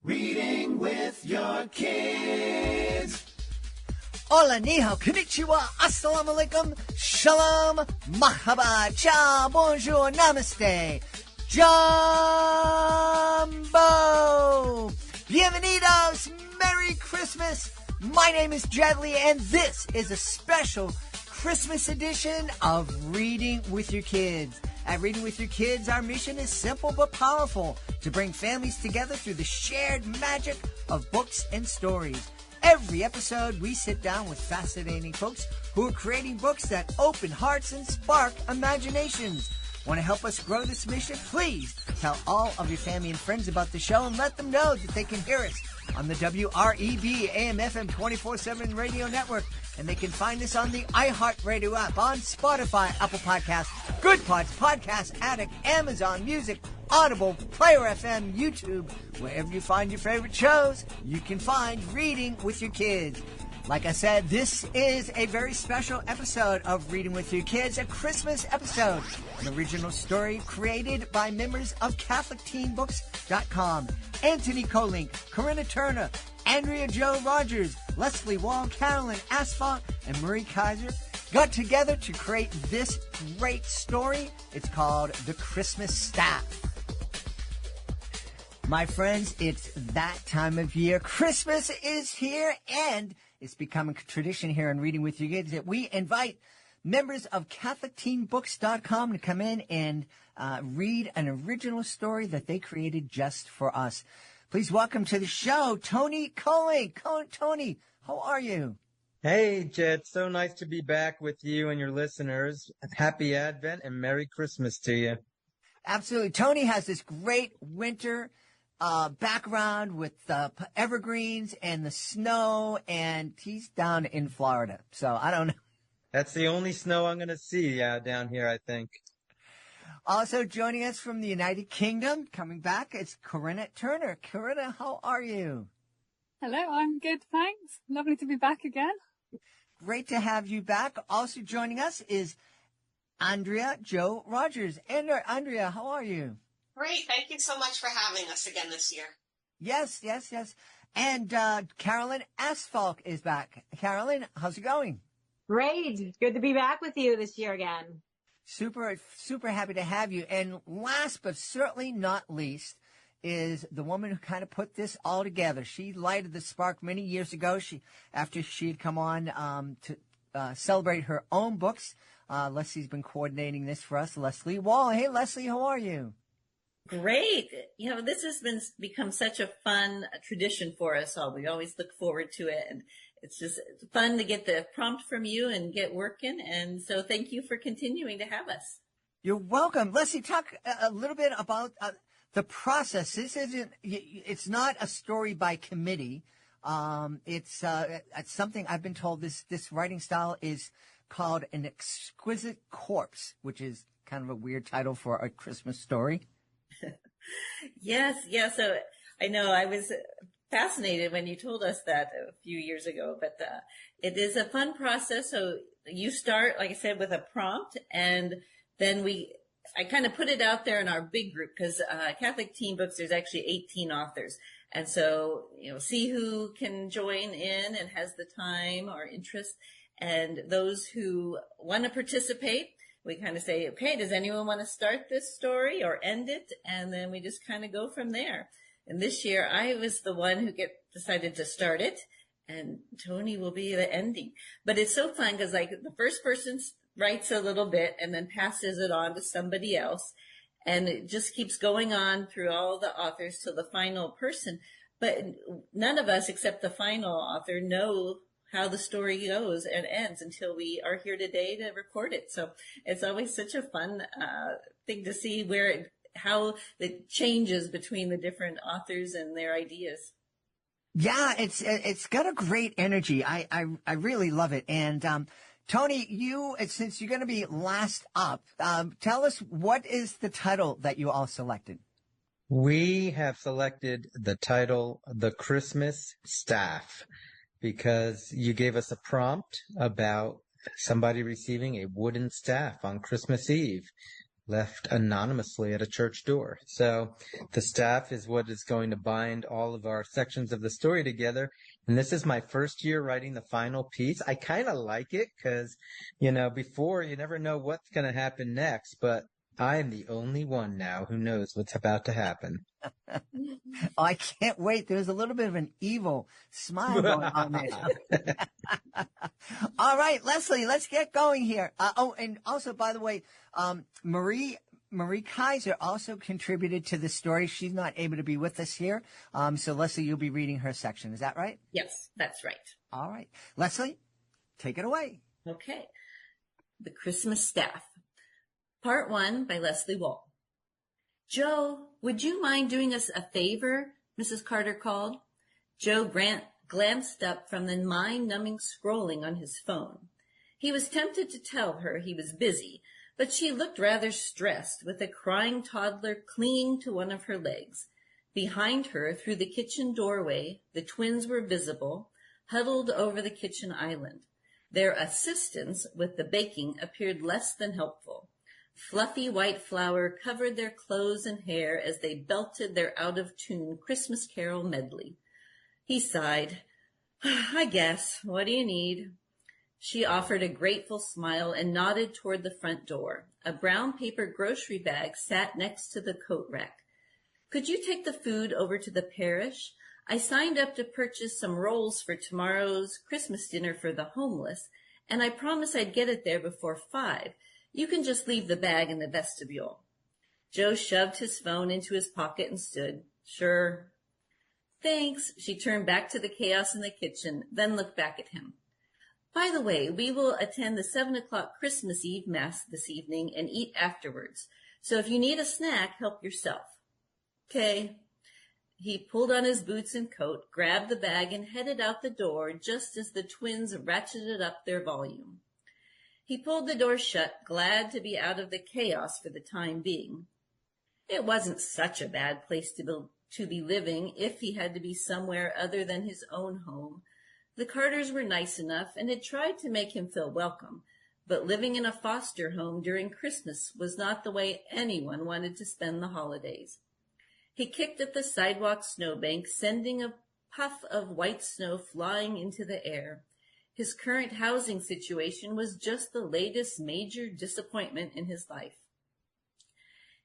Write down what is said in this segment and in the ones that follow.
Reading with your kids. Hola, ni hao, konnichiwa, assalamu alaikum, shalom, mahaba, ciao, bonjour, namaste, jumbo, bienvenidos, Merry Christmas. My name is Jedley, and this is a special Christmas edition of Reading with Your Kids. At Reading with Your Kids, our mission is simple but powerful, to bring families together through the shared magic of books and stories. Every episode, we sit down with fascinating folks who are creating books that open hearts and spark imaginations. Want to help us grow this mission? Please tell all of your family and friends about the show and let them know that they can hear us on the WREB AM/FM 24/7 radio network. And they can find us on the iHeartRadio app, on Spotify, Apple Podcasts, Good Pods, Podcast Addict, Amazon Music, Audible, Player FM, YouTube. Wherever you find your favorite shows, you can find Reading with Your Kids. Like I said, this is a very special episode of Reading with Your Kids, a Christmas episode. An original story created by members of CatholicTeenBooks.com. Anthony Kolenc, Corinna Turner, Andrea Jo Rogers, Leslea Wahl, Carolyn Astfalk, and Marie Kaiser got together to create this great story. It's called The Christmas Staff. My friends, it's that time of year. Christmas is here, and it's becoming a tradition here in Reading with Your Kids that we invite members of CatholicTeenBooks.com to come in and read an original story that they created just for us. Please welcome to the show, Tony Kolenc. Tony, how are you? Hey, Jed. So nice to be back with you and your listeners. Happy Advent and Merry Christmas to you. Absolutely. Tony has this great winter background with the evergreens and the snow, and he's down in Florida. So I don't know. That's the only snow I'm going to see down here, I think. Also joining us from the United Kingdom, coming back, it's Corinna Turner. Corinna, how are you? Hello, I'm good, thanks. Lovely to be back again. Great to have you back. Also joining us is Andrea Jo Rogers. Andrea, how are you? Great. Thank you so much for having us again this year. Yes. And Carolyn Astfalk is back. Carolyn, how's it going? Great. Good to be back with you this year again. Super happy to have you. And last but certainly not least is the woman who kind of put this all together. She lighted the spark many years ago. After she had come on to celebrate her own books. Leslie's been coordinating this for us. Leslea Wahl. Hey, Leslea, how are you? Great. You know, this has become such a fun tradition for us all. We always look forward to it, and it's fun to get the prompt from you and get working. And so thank you for continuing to have us. You're welcome. Leslea, talk a little bit about the process. It's not a story by committee. It's something I've been told this writing style is called an exquisite corpse, which is kind of a weird title for a Christmas story. Yes. So I know I was fascinated when you told us that a few years ago, but it is a fun process. So you start, like I said, with a prompt, and then I kind of put it out there in our big group because Catholic Teen Books, there's actually 18 authors. And so, see who can join in and has the time or interest. And those who want to participate, we kind of say, okay, does anyone want to start this story or end it? And then we just kind of go from there. And this year I was the one who decided to start it, and Tony will be the ending. But it's so fun because like the first person writes a little bit and then passes it on to somebody else. And it just keeps going on through all the authors till the final person. But none of us except the final author know how the story goes and ends until we are here today to record it. So it's always such a fun thing to see how it changes between the different authors and their ideas. Yeah, it's got a great energy. I really love it. And Tony, since you're going to be last up, tell us, what is the title that you all selected? We have selected the title, The Christmas Staff, because you gave us a prompt about somebody receiving a wooden staff on Christmas Eve. left anonymously at a church door. So the staff is what is going to bind all of our sections of the story together. And this is my first year writing the final piece. I kind of like it because, before you never know what's going to happen next, but I am the only one now who knows what's about to happen. I can't wait. There's a little bit of an evil smile going on there. All right, Leslea, let's get going here. And also, by the way, Marie Kaiser also contributed to the story. She's not able to be with us here. So Leslea, you'll be reading her section. Is that right? Yes, that's right. All right. Leslea, take it away. Okay. The Christmas Staff. Part 1 by Leslea Wahl. Joe, would you mind doing us a favor? Mrs. Carter called. Joe Grant glanced up from the mind-numbing scrolling on his phone. He was tempted to tell her he was busy, but she looked rather stressed with a crying toddler clinging to one of her legs. Behind her, through the kitchen doorway, the twins were visible, huddled over the kitchen island. Their assistance with the baking appeared less than helpful. Fluffy white flour covered their clothes and hair as they belted their out-of-tune Christmas carol medley. He sighed. I guess. What do you need? She offered a grateful smile and nodded toward the front door. A brown paper grocery bag sat next to the coat rack. Could you take the food over to the parish? I signed up to purchase some rolls for tomorrow's Christmas dinner for the homeless, and I promised I'd get it there before 5. You can just leave the bag in the vestibule. Joe shoved his phone into his pocket and stood. Sure. Thanks. She turned back to the chaos in the kitchen, then looked back at him. By the way, we will attend the 7 o'clock Christmas Eve Mass this evening and eat afterwards. So if you need a snack, help yourself. Okay. He pulled on his boots and coat, grabbed the bag, and headed out the door just as the twins ratcheted up their volume. He pulled the door shut, glad to be out of the chaos for the time being. It wasn't such a bad place to be living if he had to be somewhere other than his own home. The Carters were nice enough and had tried to make him feel welcome, but living in a foster home during Christmas was not the way anyone wanted to spend the holidays. He kicked at the sidewalk snowbank, sending a puff of white snow flying into the air. His current housing situation was just the latest major disappointment in his life.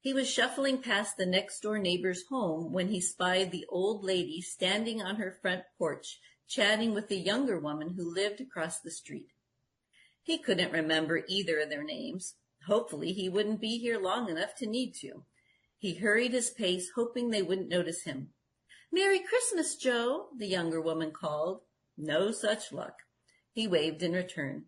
He was shuffling past the next-door neighbor's home when he spied the old lady standing on her front porch, chatting with the younger woman who lived across the street. He couldn't remember either of their names. Hopefully he wouldn't be here long enough to need to. He hurried his pace, hoping they wouldn't notice him. "Merry Christmas, Joe," the younger woman called. No such luck. He waved in return.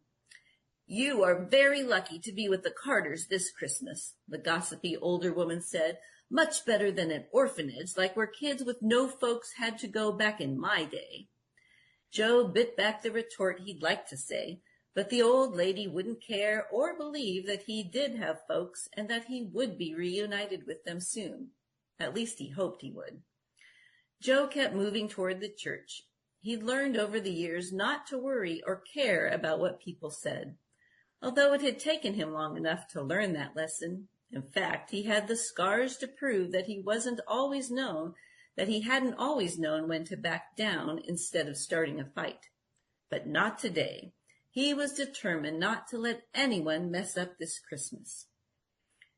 "You are very lucky to be with the Carters this Christmas," the gossipy older woman said. "Much better than an orphanage, like where kids with no folks had to go back in my day." Joe bit back the retort he'd like to say, but the old lady wouldn't care or believe that he did have folks and that he would be reunited with them soon. At least he hoped he would. Joe kept moving toward the church. He'd learned over the years not to worry or care about what people said, although it had taken him long enough to learn that lesson. In fact, he had the scars to prove that he hadn't always known when to back down instead of starting a fight. But not today. He was determined not to let anyone mess up this Christmas.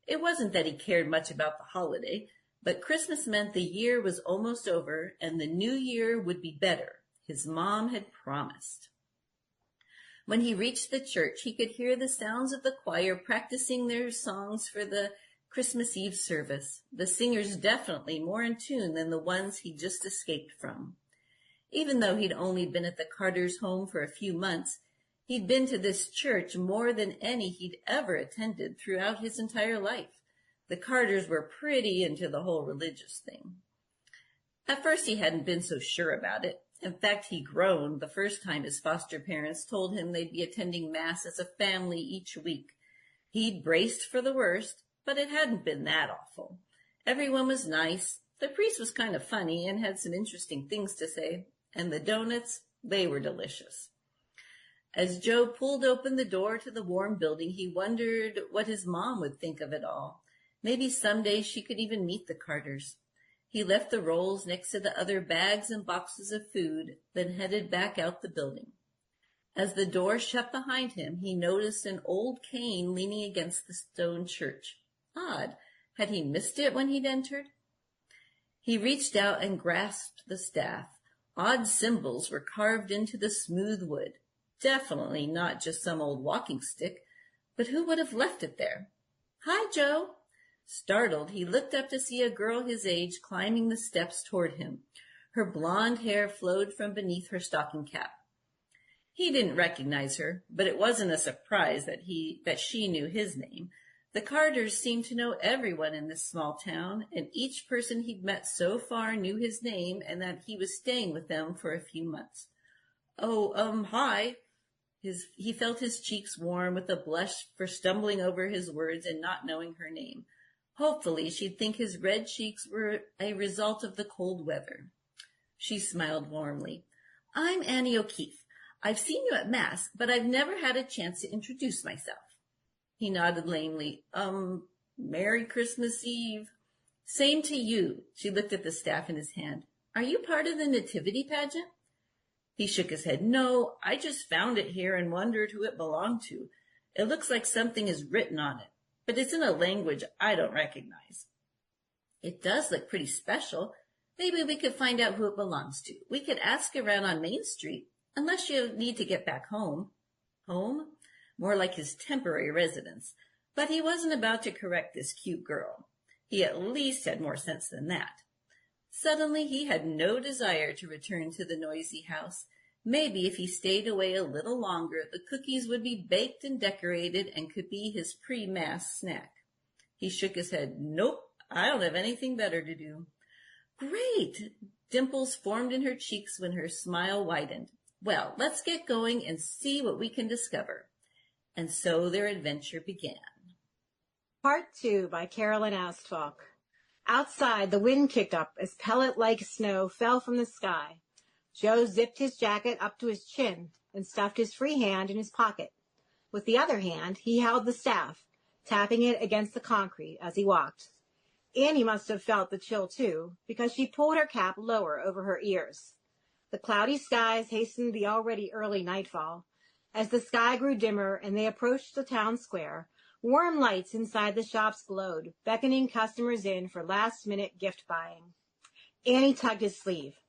It wasn't that he cared much about the holiday, but Christmas meant the year was almost over and the new year would be better. His mom had promised. When he reached the church, he could hear the sounds of the choir practicing their songs for the Christmas Eve service, the singers definitely more in tune than the ones he'd just escaped from. Even though he'd only been at the Carters' home for a few months, he'd been to this church more than any he'd ever attended throughout his entire life. The Carters were pretty into the whole religious thing. At first he hadn't been so sure about it. In fact, he groaned the first time his foster parents told him they'd be attending Mass as a family each week. He'd braced for the worst, but it hadn't been that awful. Everyone was nice. The priest was kind of funny and had some interesting things to say. And the donuts, they were delicious. As Joe pulled open the door to the warm building, he wondered what his mom would think of it all. Maybe someday she could even meet the Carters. He left the rolls next to the other bags and boxes of food, then headed back out the building. As the door shut behind him, he noticed an old cane leaning against the stone church. Odd. Had he missed it when he'd entered? He reached out and grasped the staff. Odd symbols were carved into the smooth wood. Definitely not just some old walking stick, but who would have left it there? "Hi, Joe." Startled, he looked up to see a girl his age climbing the steps toward him. Her blonde hair flowed from beneath her stocking cap. He didn't recognize her, but it wasn't a surprise that she knew his name. The Carters seemed to know everyone in this small town, and each person he'd met so far knew his name and that he was staying with them for a few months. "Oh, hi." He felt his cheeks warm with a blush for stumbling over his words and not knowing her name. Hopefully, she'd think his red cheeks were a result of the cold weather. She smiled warmly. "I'm Annie O'Keefe. I've seen you at Mass, but I've never had a chance to introduce myself." He nodded lamely. Merry Christmas Eve." "Same to you." She looked at the staff in his hand. "Are you part of the nativity pageant?" He shook his head. "No, I just found it here and wondered who it belonged to. It looks like something is written on it, but it's in a language I don't recognize." "It does look pretty special. Maybe we could find out who it belongs to. We could ask around on Main Street, unless you need to get back home." Home? More like his temporary residence. But he wasn't about to correct this cute girl. He at least had more sense than that. Suddenly, he had no desire to return to the noisy house. Maybe if he stayed away a little longer, the cookies would be baked and decorated and could be his pre-Mass snack. He shook his head. "Nope, I don't have anything better to do." "Great!" Dimples formed in her cheeks when her smile widened. "Well, let's get going and see what we can discover." And so their adventure began. Part 2 by Carolyn Astfalk. Outside, the wind kicked up as pellet-like snow fell from the sky. Joe zipped his jacket up to his chin and stuffed his free hand in his pocket. With the other hand, he held the staff, tapping it against the concrete as he walked. Annie must have felt the chill too, because she pulled her cap lower over her ears. The cloudy skies hastened the already early nightfall. As the sky grew dimmer and they approached the town square, warm lights inside the shops glowed, beckoning customers in for last-minute gift buying. Annie tugged his sleeve.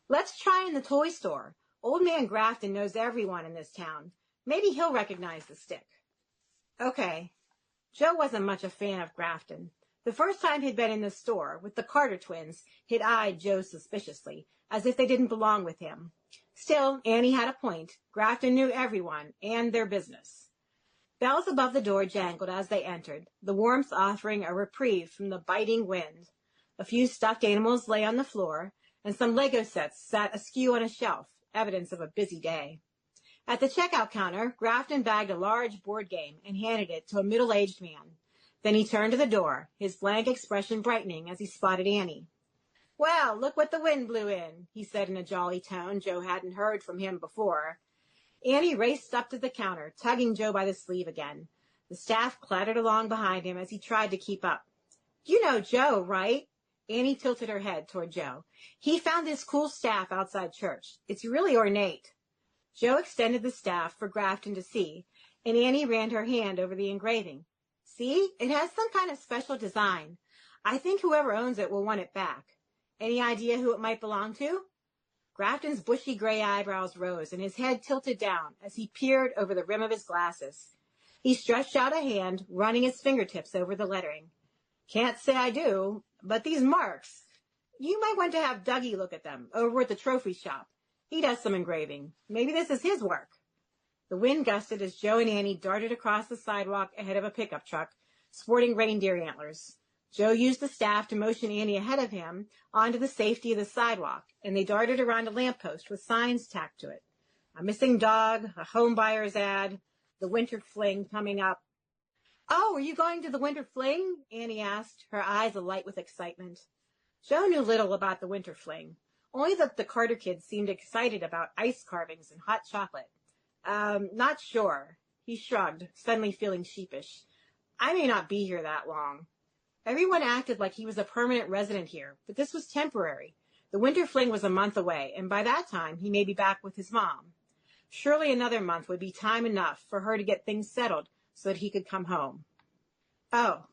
"Let's try in the toy store. Old Man Grafton knows everyone in this town. Maybe he'll recognize the stick." Okay. Joe wasn't much a fan of Grafton. The first time he'd been in the store with the Carter twins, he'd eyed Joe suspiciously, as if they didn't belong with him. Still, Annie had a point. Grafton knew everyone and their business. Bells above the door jangled as they entered, the warmth offering a reprieve from the biting wind. A few stuffed animals lay on the floor, and some Lego sets sat askew on a shelf, evidence of a busy day. At the checkout counter, Grafton bagged a large board game and handed it to a middle-aged man. Then he turned to the door, his blank expression brightening as he spotted Annie. "Well, look what the wind blew in," he said in a jolly tone Joe hadn't heard from him before. Annie raced up to the counter, tugging Joe by the sleeve again. The staff clattered along behind him as he tried to keep up. "You know Joe, right?" Annie tilted her head toward Joe. "He found this cool staff outside church. It's really ornate." Joe extended the staff for Grafton to see, and Annie ran her hand over the engraving. "See, it has some kind of special design. I think whoever owns it will want it back. Any idea who it might belong to?" Grafton's bushy gray eyebrows rose, and his head tilted down as he peered over the rim of his glasses. He stretched out a hand, running his fingertips over the lettering. "Can't say I do, but these marks, you might want to have Dougie look at them over at the trophy shop. He does some engraving. Maybe this is his work." The wind gusted as Joe and Annie darted across the sidewalk ahead of a pickup truck, sporting reindeer antlers. Joe used the staff to motion Annie ahead of him onto the safety of the sidewalk, and they darted around a lamppost with signs tacked to it. A missing dog, a home buyer's ad, the winter fling coming up. "Oh, are you going to the winter fling?" Annie asked, her eyes alight with excitement. Joe knew little about the winter fling, only that the Carter kids seemed excited about ice carvings and hot chocolate. Not sure." He shrugged, suddenly feeling sheepish. "I may not be here that long." Everyone acted like he was a permanent resident here, but this was temporary. The winter fling was a month away, and by that time he may be back with his mom. Surely another month would be time enough for her to get things settled so that he could come home. Oh,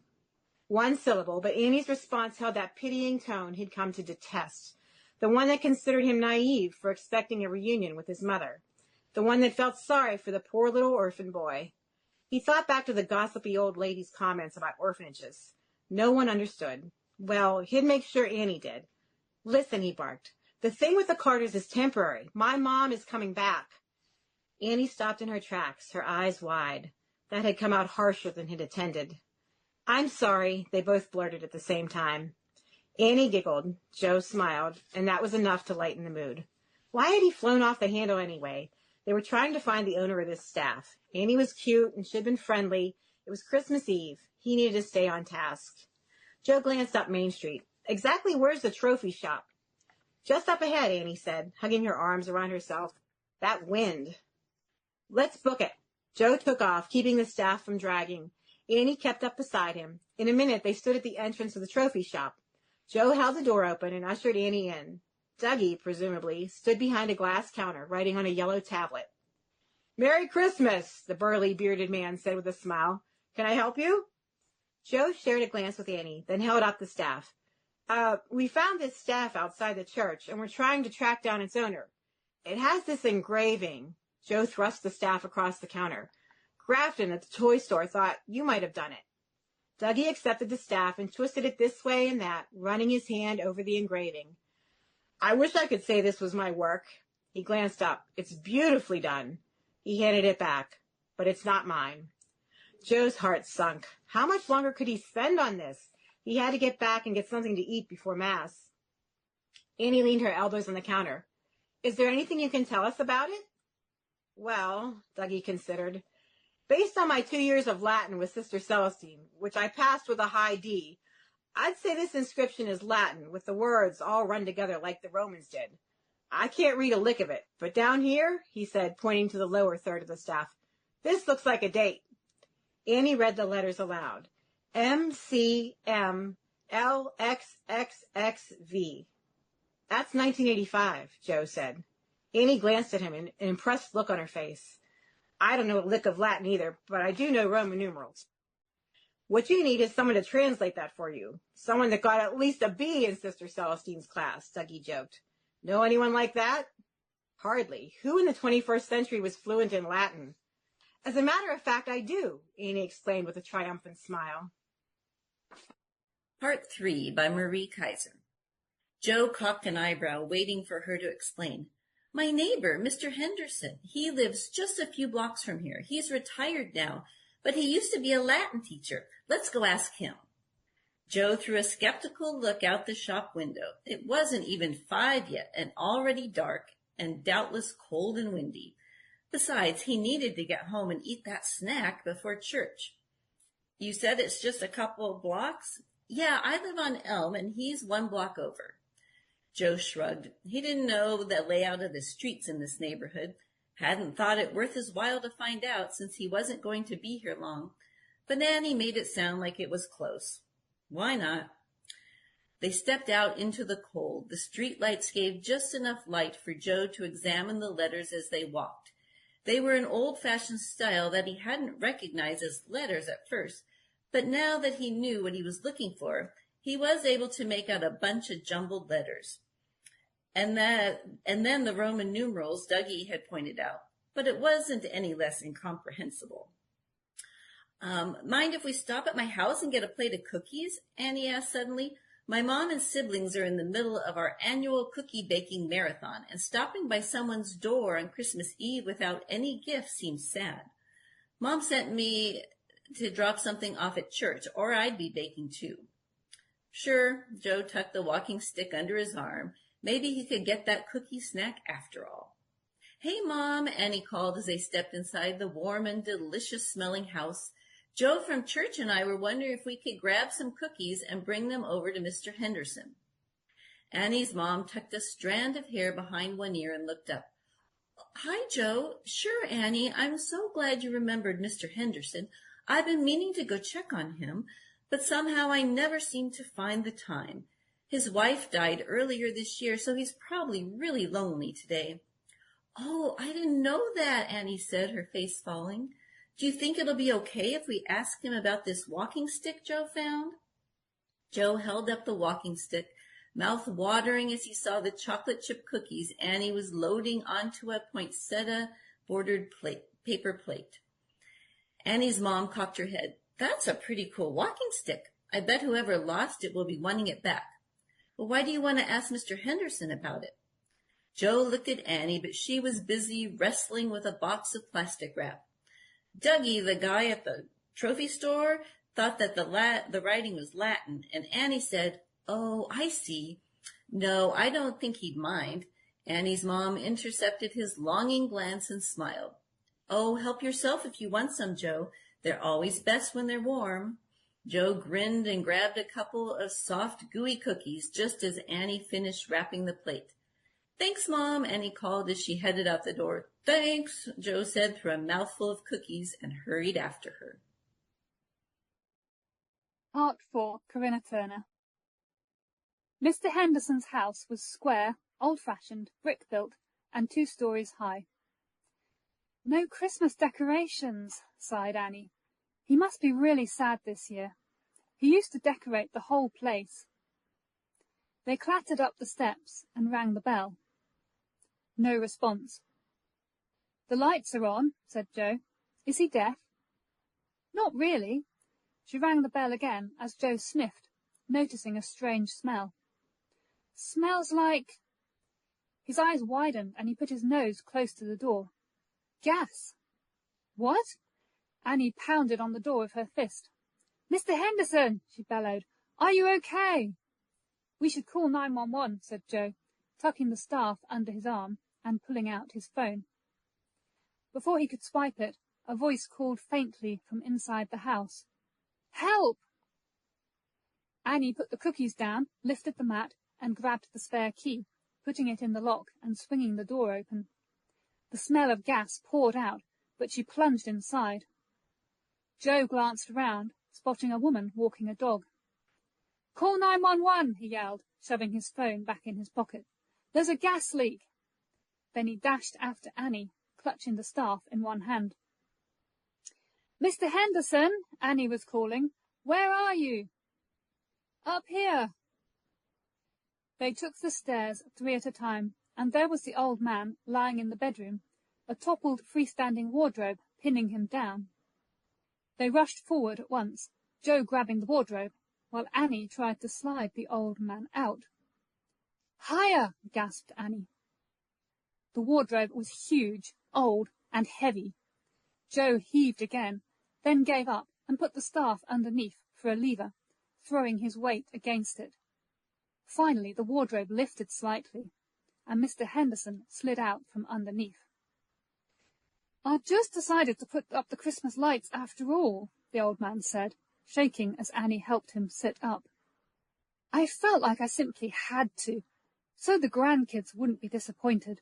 one syllable, but Annie's response held that pitying tone he'd come to detest, the one that considered him naive for expecting a reunion with his mother, the one that felt sorry for the poor little orphan boy. He thought back to the gossipy old lady's comments about orphanages. No one understood. Well, he'd make sure Annie did. Listen, he barked. The thing with the Carters is temporary. My mom is coming back. Annie stopped in her tracks, her eyes wide. That had come out harsher than he'd intended. I'm sorry, they both blurted at the same time. Annie giggled. Joe smiled, and that was enough to lighten the mood. Why had he flown off the handle anyway? They were trying to find the owner of this staff. Annie was cute, and she'd been friendly. It was Christmas Eve. He needed to stay on task. Joe glanced up Main Street. Exactly where's the trophy shop? Just up ahead, Annie said, hugging her arms around herself. That wind. Let's book it. Joe took off, keeping the staff from dragging. Annie kept up beside him. In a minute, they stood at the entrance of the trophy shop. Joe held the door open and ushered Annie in. Dougie, presumably, stood behind a glass counter, writing on a yellow tablet. Merry Christmas, the burly, bearded man said with a smile. Can I help you? Joe shared a glance with Annie, then held up the staff. We found this staff outside the church, and we're trying to track down its owner. It has this engraving. Joe thrust the staff across the counter. Grafton at the toy store thought you might have done it. Dougie accepted the staff and twisted it this way and that, running his hand over the engraving. I wish I could say this was my work. He glanced up. It's beautifully done. He handed it back. But it's not mine. Joe's heart sunk. How much longer could he spend on this? He had to get back and get something to eat before Mass. Annie leaned her elbows on the counter. Is there anything you can tell us about it? Well, Dougie considered. Based on my 2 years of Latin with Sister Celestine, which I passed with a high D, I'd say this inscription is Latin, with the words all run together like the Romans did. I can't read a lick of it, but down here, he said, pointing to the lower third of the staff, this looks like a date. Annie read the letters aloud. MCMLXXXV. That's 1985, Joe said. Annie glanced at him, an impressed look on her face. I don't know a lick of Latin either, but I do know Roman numerals. What you need is someone to translate that for you. Someone that got at least a B in Sister Celestine's class, Dougie joked. Know anyone like that? Hardly. Who in the 21st century was fluent in Latin? As a matter of fact, I do, Annie explained with a triumphant smile. Part 3 by Marie Kaiser. Joe cocked an eyebrow, waiting for her to explain. My neighbor, Mr. Henderson, he lives just a few blocks from here. He's retired now, but he used to be a Latin teacher. Let's go ask him. Joe threw a skeptical look out the shop window. It wasn't even 5 yet, and already dark, and doubtless cold and windy. Besides, he needed to get home and eat that snack before church. You said it's just a couple of blocks? Yeah, I live on Elm, and he's 1 block over. Joe shrugged. He didn't know the layout of the streets in this neighborhood. Hadn't thought it worth his while to find out since he wasn't going to be here long. But Annie made it sound like it was close. Why not? They stepped out into the cold. The street lights gave just enough light for Joe to examine the letters as they walked. They were an old-fashioned style that he hadn't recognized as letters at first, but now that he knew what he was looking for, he was able to make out a bunch of jumbled letters. And then the Roman numerals Dougie had pointed out, but it wasn't any less incomprehensible. Mind if we stop at my house and get a plate of cookies? Annie asked suddenly. My mom and siblings are in the middle of our annual cookie baking marathon, and stopping by someone's door on Christmas Eve without any gift seems sad. Mom sent me to drop something off at church, or I'd be baking too. Sure, Joe tucked the walking stick under his arm. Maybe he could get that cookie snack after all. Hey, Mom, Annie called as they stepped inside the warm and delicious-smelling house. Joe from church and I were wondering if we could grab some cookies and bring them over to Mr. Henderson. Annie's mom tucked a strand of hair behind one ear and looked up. Hi, Joe. Sure, Annie. I'm so glad you remembered Mr. Henderson. I've been meaning to go check on him. but somehow I never seem to find the time. His wife died earlier this year, so he's probably really lonely today." "Oh, I didn't know that," Annie said, her face falling. "Do you think it'll be okay if we ask him about this walking stick Joe found?" Joe held up the walking stick, mouth watering as he saw the chocolate chip cookies Annie was loading onto a poinsettia-bordered paper plate. Annie's mom cocked her head. "That's a pretty cool walking stick. I bet whoever lost it will be wanting it back. But why do you want to ask Mr. Henderson about it?" Joe looked at Annie, but she was busy wrestling with a box of plastic wrap. Dougie, the guy at the trophy store, thought that the writing was Latin, and Annie said, "Oh, I see. No, I don't think he'd mind." Annie's mom intercepted his longing glance and smiled. "Oh, help yourself if you want some, Joe. They're always best when they're warm." Joe grinned and grabbed a couple of soft, gooey cookies just as Annie finished wrapping the plate. "Thanks, Mom," Annie called as she headed out the door. "Thanks," Joe said through a mouthful of cookies and hurried after her. Part 4, Corinna Turner. Mr. Henderson's house was square, old-fashioned, brick-built, and 2 stories high. "No Christmas decorations," sighed Annie. "He must be really sad this year. He used to decorate the whole place." They clattered up the steps and rang the bell. No response. "The lights are on," said Joe. "Is he deaf?" "Not really." She rang the bell again as Joe sniffed, noticing a strange smell. "Smells like—" His eyes widened and he put his nose close to the door. "Gas." "What?" Annie pounded on the door with her fist. "Mr. Henderson," she bellowed, "are you okay?" "We should call 911, said Joe, tucking the staff under his arm and pulling out his phone. Before he could swipe it, a voice called faintly from inside the house. "Help!" Annie put the cookies down, lifted the mat, and grabbed the spare key, putting it in the lock and swinging the door open. The smell of gas poured out, but she plunged inside. Joe glanced around, spotting a woman walking a dog. "Call 911, he yelled, shoving his phone back in his pocket. "There's a gas leak." Then he dashed after Annie, clutching the staff in one hand. "Mr. Henderson," Annie was calling, "where are you?" "Up here." They took the stairs 3 at a time, and there was the old man lying in the bedroom, a toppled freestanding wardrobe pinning him down. They rushed forward at once, Joe grabbing the wardrobe, while Annie tried to slide the old man out. "Higher!" gasped Annie. The wardrobe was huge, old, and heavy. Joe heaved again, then gave up and put the staff underneath for a lever, throwing his weight against it. Finally, the wardrobe lifted slightly, and Mr. Henderson slid out from underneath. "I just decided to put up the Christmas lights after all," the old man said, shaking as Annie helped him sit up. "I felt like I simply had to, so the grandkids wouldn't be disappointed.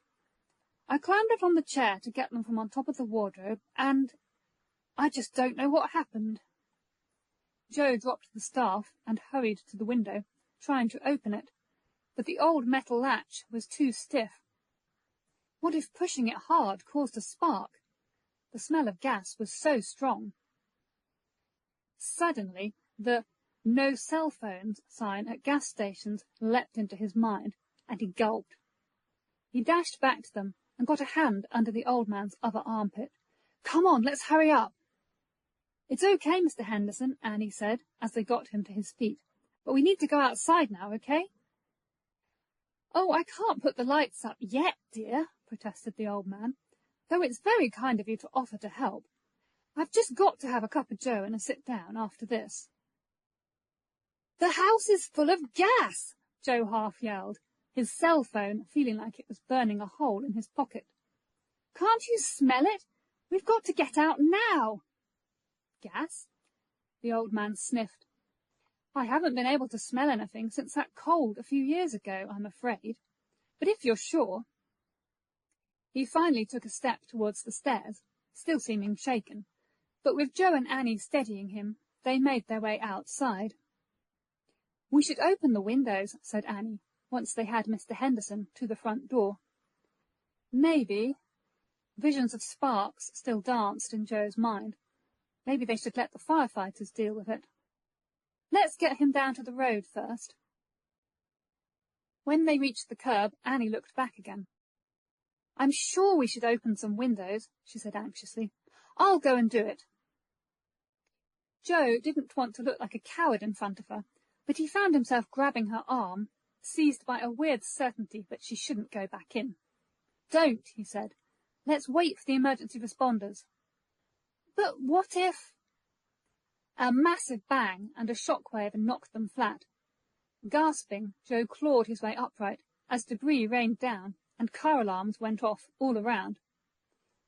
I climbed up on the chair to get them from on top of the wardrobe, and I just don't know what happened." Joe dropped the staff and hurried to the window, trying to open it, but the old metal latch was too stiff. What if pushing it hard caused a spark? The smell of gas was so strong. Suddenly, the "no cell phones" sign at gas stations leapt into his mind, and he gulped. He dashed back to them and got a hand under the old man's other armpit. "Come on, let's hurry up." "It's okay, Mr. Henderson," Annie said, as they got him to his feet. "But we need to go outside now, okay?" "Oh, I can't put the lights up yet, dear," protested the old man, "though it's very kind of you to offer to help. I've just got to have a cup of joe and a sit-down after this." "The house is full of gas!" Joe half yelled, his cell phone feeling like it was burning a hole in his pocket. "Can't you smell it? We've got to get out now." "Gas?" The old man sniffed. "I haven't been able to smell anything since that cold a few years ago, I'm afraid. But if you're sure—" He finally took a step towards the stairs, still seeming shaken, but with Joe and Annie steadying him, they made their way outside. "We should open the windows," said Annie, once they had Mr. Henderson to the front door. Maybe, visions of sparks still danced in Joe's mind, maybe they should let the firefighters deal with it. "Let's get him down to the road first." When they reached the curb, Annie looked back again. "I'm sure we should open some windows," she said anxiously. "I'll go and do it." Joe didn't want to look like a coward in front of her, but he found himself grabbing her arm, seized by a weird certainty that she shouldn't go back in. "Don't," he said. "Let's wait for the emergency responders." "But what if—" A massive bang and a shockwave knocked them flat. Gasping, Joe clawed his way upright as debris rained down and car alarms went off all around.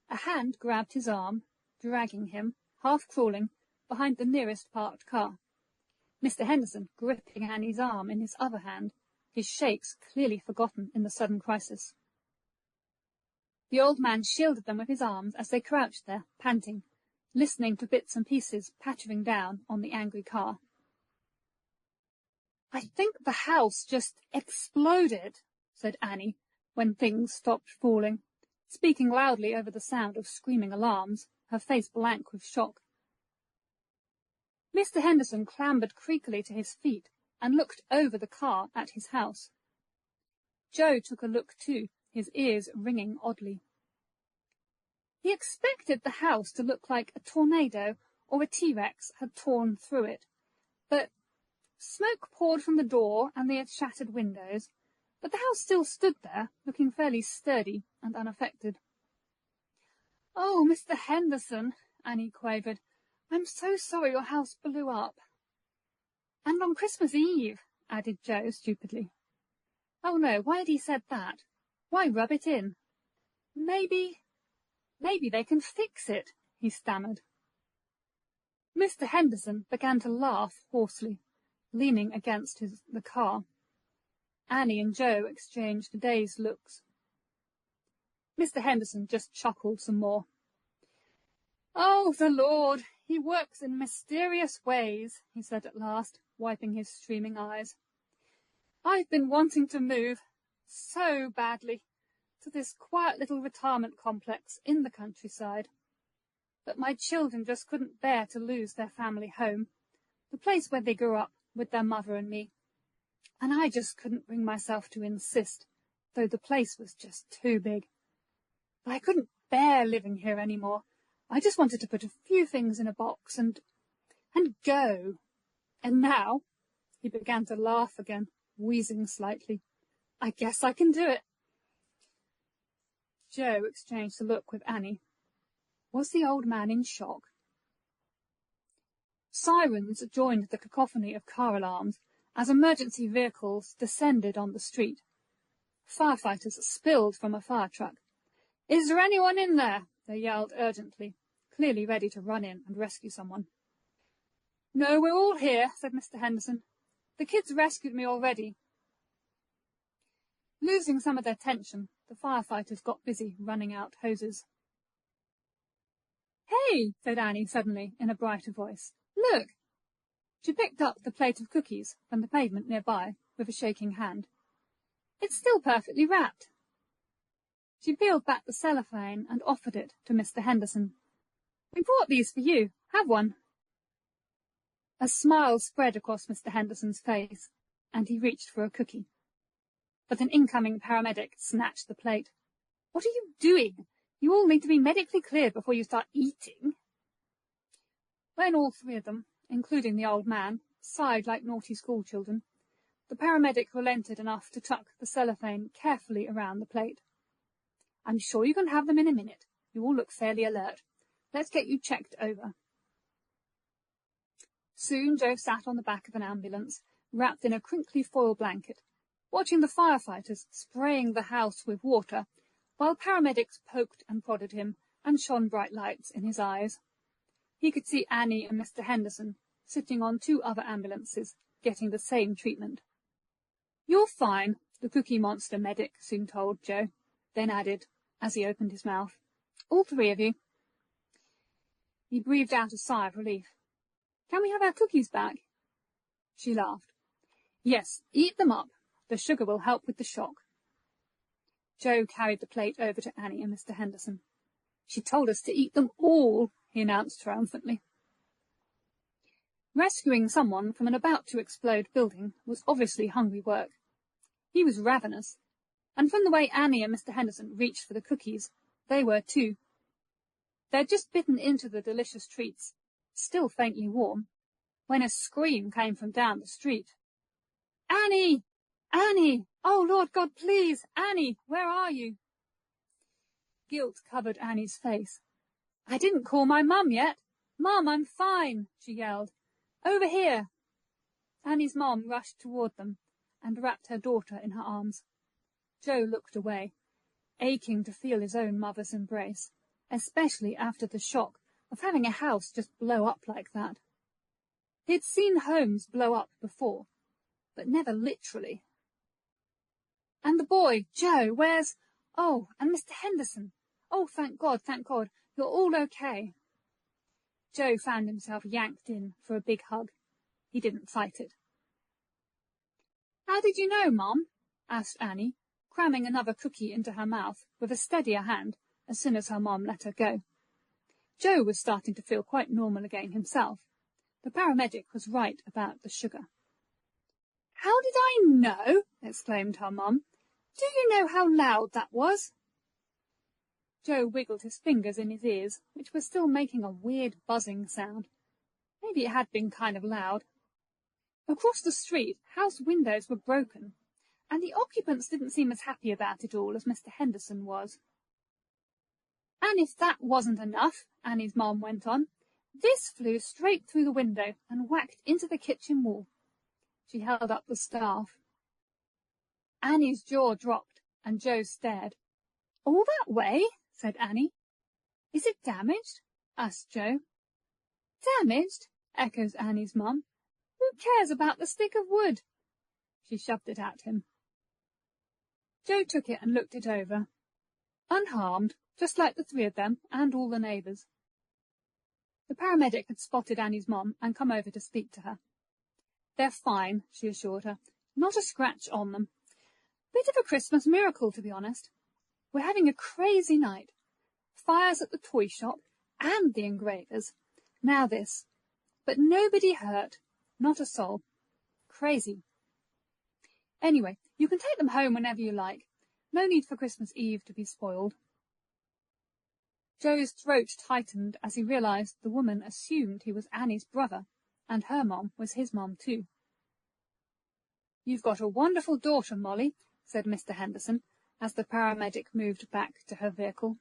A hand grabbed his arm, dragging him, half crawling, behind the nearest parked car. Mr. Henderson gripping Annie's arm in his other hand, his shakes clearly forgotten in the sudden crisis. The old man shielded them with his arms as they crouched there, panting, listening to bits and pieces pattering down on the angry car. "I think the house just exploded," said Annie, when things stopped falling, speaking loudly over the sound of screaming alarms, her face blank with shock. Mr. Henderson clambered creakily to his feet and looked over the car at his house. Joe took a look too, his ears ringing oddly. He expected the house to look like a tornado or a T-Rex had torn through it, but smoke poured from the door and the shattered windows, but the house still stood there, looking fairly sturdy and unaffected. "Oh, Mr. Henderson," Annie quavered, "I'm so sorry your house blew up." "And on Christmas Eve," added Joe stupidly. "Oh no, why had he said that? Why rub it in?" Maybe they can fix it," he stammered. Mr. Henderson began to laugh hoarsely, leaning against the car. Annie and Joe exchanged dazed looks. Mr. Henderson just chuckled some more. "Oh, the Lord, he works in mysterious ways," he said at last, wiping his streaming eyes. "I've been wanting to move so badly to this quiet little retirement complex in the countryside. But my children just couldn't bear to lose their family home, the place where they grew up with their mother and me. And I just couldn't bring myself to insist, though the place was just too big. But I couldn't bear living here any more. I just wanted to put a few things in a box and go. And now," he began to laugh again, wheezing slightly, "I guess I can do it." Joe exchanged a look with Annie. Was the old man in shock? Sirens joined the cacophony of car alarms as emergency vehicles descended on the street. Firefighters spilled from a fire truck. "Is there anyone in there?" they yelled urgently, clearly ready to run in and rescue someone. "No, we're all here," said Mr. Henderson. "The kids rescued me already." Losing some of their tension, the firefighters got busy running out hoses. "Hey," said Annie suddenly in a brighter voice. "Look!" She picked up the plate of cookies from the pavement nearby with a shaking hand. "It's still perfectly wrapped." She peeled back the cellophane and offered it to Mr. Henderson. "We brought these for you. Have one." A smile spread across Mr. Henderson's face, and he reached for a cookie. But an incoming paramedic snatched the plate. "What are you doing? You all need to be medically cleared before you start eating." When all three of them, including the old man, sighed like naughty schoolchildren, the paramedic relented enough to tuck the cellophane carefully around the plate. "I'm sure you can have them in a minute. You all look fairly alert. Let's get you checked over." Soon Joe sat on the back of an ambulance, wrapped in a crinkly foil blanket, watching the firefighters spraying the house with water, while paramedics poked and prodded him and shone bright lights in his eyes. He could see Annie and Mr. Henderson sitting on two other ambulances, getting the same treatment. "You're fine," the Cookie Monster medic soon told Joe, then added, as he opened his mouth, "All three of you." He breathed out a sigh of relief. Can we have our cookies back? She laughed. Yes, eat them up. The sugar will help with the shock. Jo carried the plate over to Annie and Mr. Henderson. She told us to eat them all, he announced triumphantly. Rescuing someone from an about-to-explode building was obviously hungry work. He was ravenous, and from the way Annie and Mr. Henderson reached for the cookies, they were too. They'd just bitten into the delicious treats, still faintly warm, when a scream came from down the street. "Annie! Annie! Oh, Lord God, please! Annie, where are you?" Guilt covered Annie's face. "I didn't call my mum yet. Mum, I'm fine," she yelled. "Over here." Annie's mom rushed toward them and wrapped her daughter in her arms. Jo looked away, aching to feel his own mother's embrace, especially after the shock of having a house just blow up like that. He'd seen homes blow up before, but never literally. "And the boy, Jo, where's... Oh, and Mr. Henderson. Oh, thank God, you're all okay." Jo found himself yanked in for a big hug. He didn't fight it. "How did you know, Mom?" asked Annie, cramming another cookie into her mouth with a steadier hand as soon as her mom let her go. Jo was starting to feel quite normal again himself. The paramedic was right about the sugar. "How did I know?" exclaimed her mom. "Do you know how loud that was?" Jo wiggled his fingers in his ears, which were still making a weird buzzing sound. Maybe it had been kind of loud. Across the street, house windows were broken, and the occupants didn't seem as happy about it all as Mr. Henderson was. "And if that wasn't enough," Annie's mom went on, "this flew straight through the window and whacked into the kitchen wall." She held up the staff. Annie's jaw dropped, and Jo stared. "All that way?" said Annie. "Is it damaged?" asked Jo. "Damaged?" echoes Annie's mum. "Who cares about the stick of wood?" She shoved it at him. Jo took it and looked it over. Unharmed, just like the three of them and all the neighbours. The paramedic had spotted Annie's mom and come over to speak to her. "They're fine," she assured her. "Not a scratch on them. Bit of a Christmas miracle, to be honest. We're having a crazy night. Fires at the toy shop and the engravers. Now this. But nobody hurt. Not a soul. Crazy. Anyway, you can take them home whenever you like. No need for Christmas Eve to be spoiled." Jo's throat tightened as he realised the woman assumed he was Annie's brother, and her mom was his mom too. "You've got a wonderful daughter, Molly," said Mr. Henderson, as the paramedic moved back to her vehicle.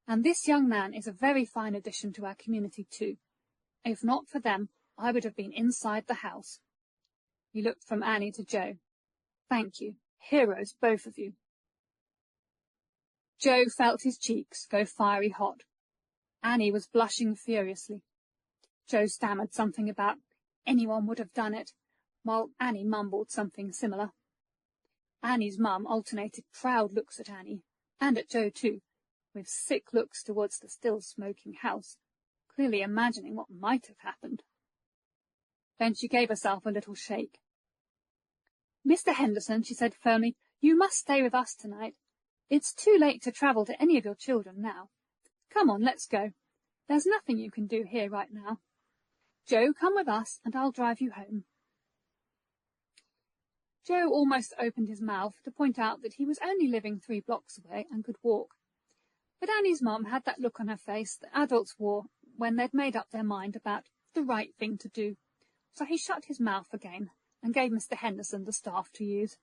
"And this young man is a very fine addition to our community too. If not for them, I would have been inside the house." He looked from Annie to Jo. "Thank you. Heroes, both of you." Jo felt his cheeks go fiery hot. Annie was blushing furiously. Jo stammered something about anyone would have done it, while Annie mumbled something similar. Annie's mum alternated proud looks at Annie, and at Jo too, with sick looks towards the still smoking house, clearly imagining what might have happened. Then she gave herself a little shake. "Mr. Henderson," she said firmly, "you must stay with us tonight. It's too late to travel to any of your children now. Come on, let's go. There's nothing you can do here right now. Jo, come with us, and I'll drive you home." Jo almost opened his mouth to point out that he was only living 3 blocks away and could walk. But Annie's mum had that look on her face that adults wore when they'd made up their mind about the right thing to do, so he shut his mouth again and gave Mr. Henderson the staff to use.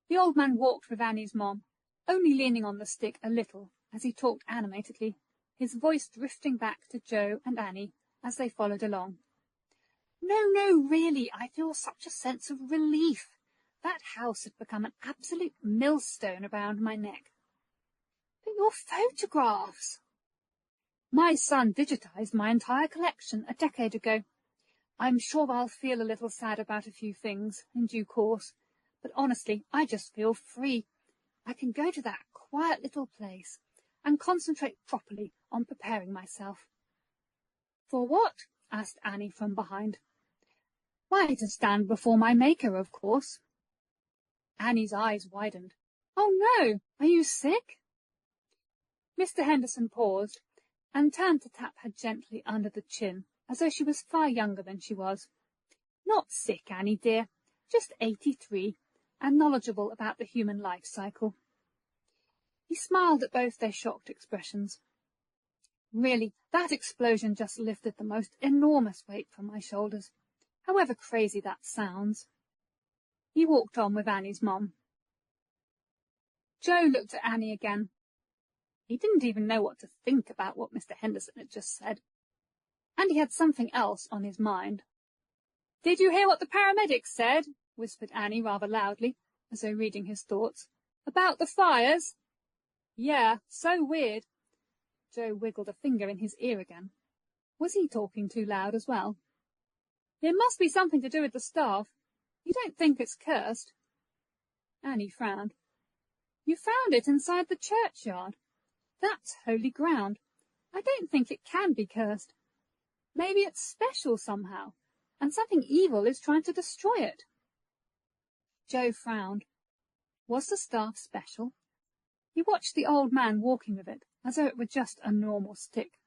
The old man walked with Annie's mom, only leaning on the stick a little as he talked animatedly, his voice drifting back to Jo and Annie as they followed along. No, really, I feel such a sense of relief. That house had become an absolute millstone around my neck. But your photographs! My son digitized my entire collection a decade ago. I'm sure I'll feel a little sad about a few things in due course, but honestly, I just feel free. I can go to that quiet little place and concentrate properly on preparing myself. For what? asked Annie from behind. Why, to stand before my Maker, of course. Annie's eyes widened. Oh, no! Are you sick? Mr. Henderson paused and turned to tap her gently under the chin, as though she was far younger than she was. Not sick, Annie dear, just 83, and knowledgeable about the human life cycle. He smiled at both their shocked expressions. Really, that explosion just lifted the most enormous weight from my shoulders, however crazy that sounds. He walked on with Annie's mum. Joe looked at Annie again. He didn't even know what to think about what Mr. Henderson had just said, and he had something else on his mind. Did you hear what the paramedics said? Whispered Annie rather loudly, as though reading his thoughts. About the fires? Yeah, so weird. Joe wiggled a finger in his ear again. Was he talking too loud as well? It must be something to do with the staff. You don't think it's cursed? Annie frowned. You found it inside the churchyard. That's holy ground. I don't think it can be cursed. Maybe it's special somehow, and something evil is trying to destroy it. Joe frowned. Was the staff special? He watched the old man walking with it, as though it were just a normal stick.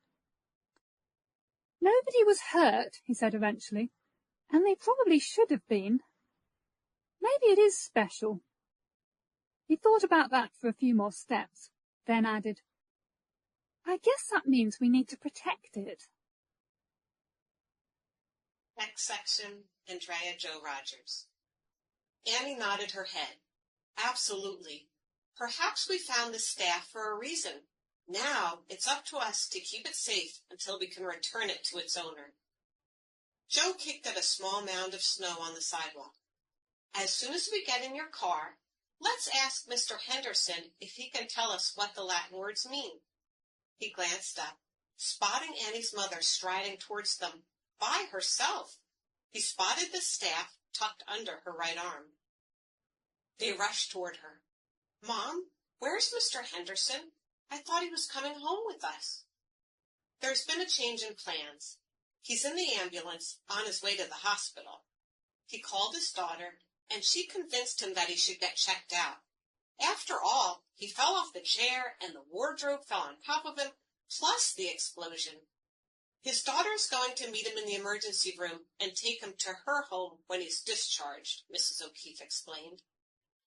Nobody was hurt, he said eventually, and they probably should have been. Maybe it is special. He thought about that for a few more steps, then added, I guess that means we need to protect it. Next section, Andrea Jo Rogers. Annie nodded her head. Absolutely. Perhaps we found the staff for a reason. Now it's up to us to keep it safe until we can return it to its owner. Joe kicked at a small mound of snow on the sidewalk. As soon as we get in your car, let's ask Mr. Henderson if he can tell us what the Latin words mean. He glanced up, spotting Annie's mother striding towards them by herself. He spotted the staff tucked under her right arm. They rushed toward her. Mom, where's Mr. Henderson? I thought he was coming home with us. There's been a change in plans. He's in the ambulance on his way to the hospital. He called his daughter, and she convinced him that he should get checked out. After all, he fell off the chair, and the wardrobe fell on top of him, plus the explosion. His daughter's going to meet him in the emergency room and take him to her home when he's discharged, Mrs. O'Keefe explained.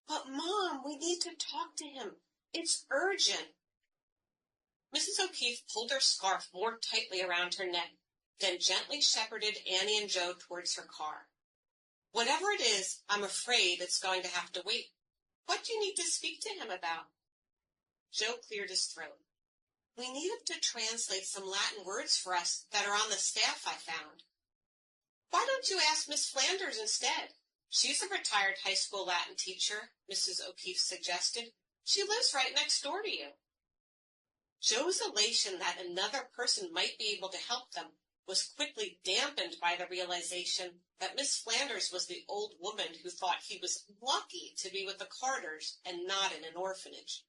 But, Mom, we need to talk to him. It's urgent. Mrs. O'Keefe pulled her scarf more tightly around her neck, then gently shepherded Annie and Joe towards her car. Whatever it is, I'm afraid it's going to have to wait. What do you need to speak to him about? Joe cleared his throat. We need him to translate some Latin words for us that are on the staff I found. Why don't you ask Miss Flanders instead? She's a retired high school Latin teacher, Mrs. O'Keefe suggested. She lives right next door to you. Joe's elation that another person might be able to help them was quickly dampened by the realization that Miss Flanders was the old woman who thought he was lucky to be with the Carters and not in an orphanage.